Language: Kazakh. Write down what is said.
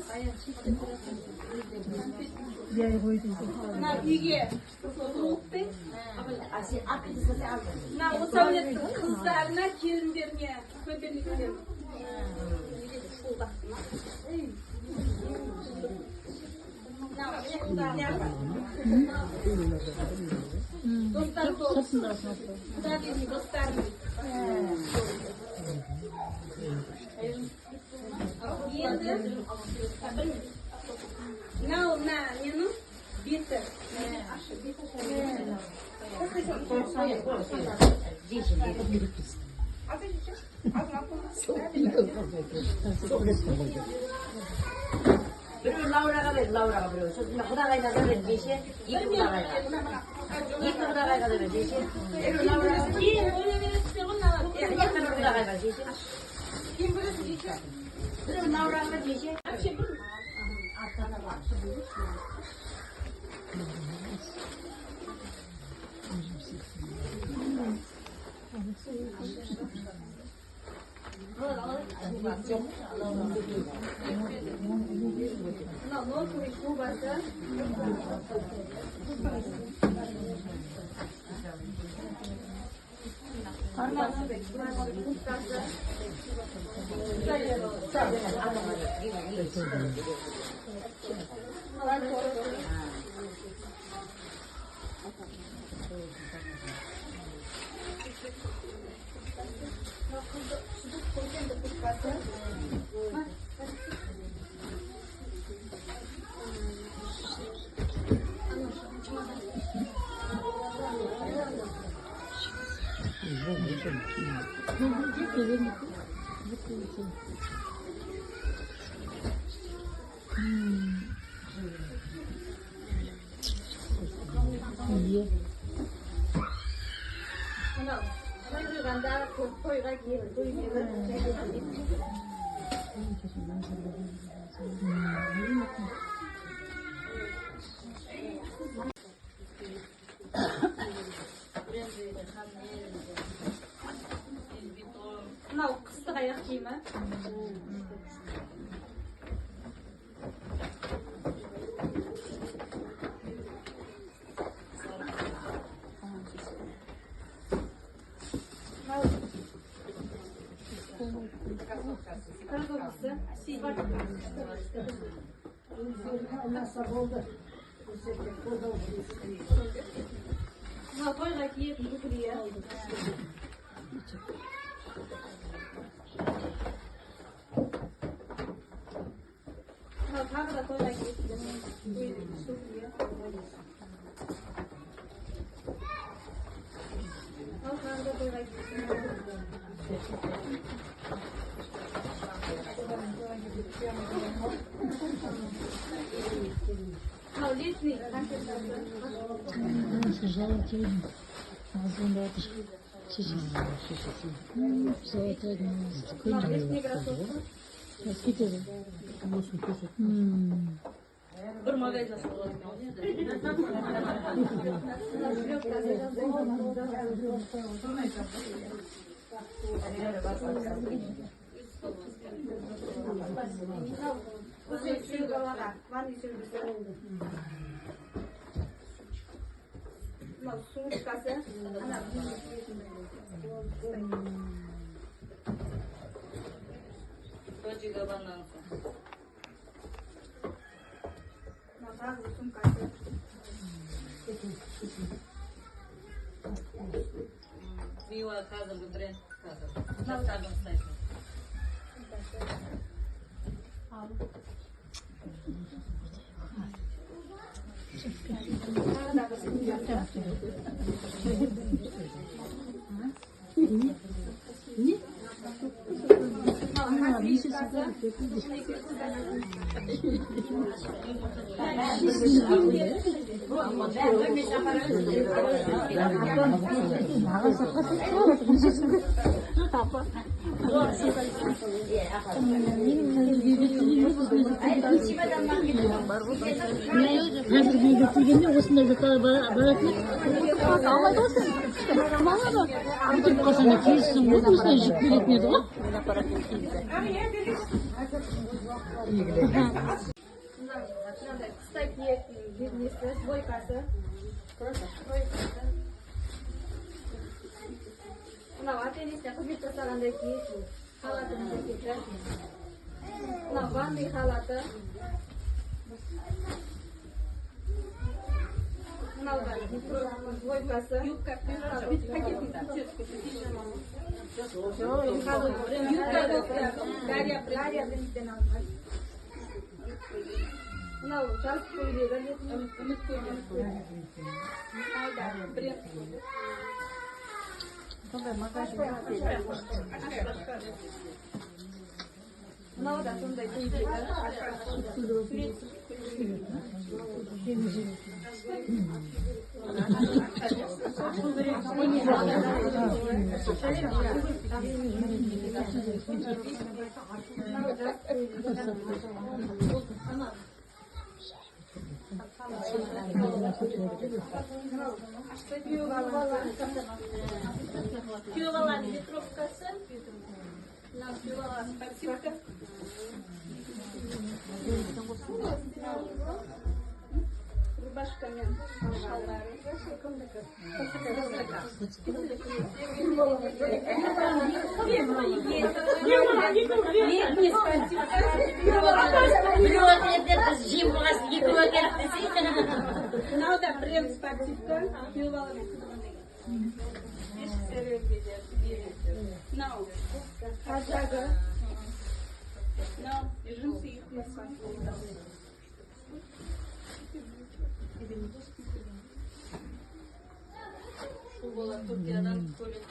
Saya tidak dengan Na iyiye. Soğuktu. Na o savlet kızlarına kirin vermeye. Köpelikler. Dostlar olsun. Sadece dostlar. Não, eu não bita. Pero Laura pero eso la joda gaina de bendice y tu la gaina. Y tu la gaina de bendice. Pero Laura sí, ya pero la gaina dice. Pero Laura bendice. Não, que se vai acima. Não, põe aqui, eu queria. Não, paga da coisa aqui. Não, paga da coisa aqui. Não, Disney. Por uma vez a sua. Você chega lá, vai no seu não, sul de casa. Tô de gabanança. Não, tá, vou com casa. Viu a casa do trem? Não, tá bem certo. Қазір үйге келгенде осындай жаққа баратын бүйтіп қалсаң да келіссің ғой осындай жіп беретін еді ғой. Қыстай киетін несі, двойкасы. Мынау ата-енесіне қызмет жасағанда киетін халатын көрсетеді. Мынау ванный халаты. Мынау да двойкасы. Дарья брендтен алған. Мынау жаз көйлегі. Үміт көйлегі. Мынау да бренд. Мынау да сондай көйлегі. Күйеуаланың ветровкасы. Мынау күйеуаланың спортивка. Рубашкамен шалбары. Мынау да бренд спортивка. Күйеуаланың Мынау қазағы. Мынау джинсы юбкасы. Шу бола Түркиядан көлік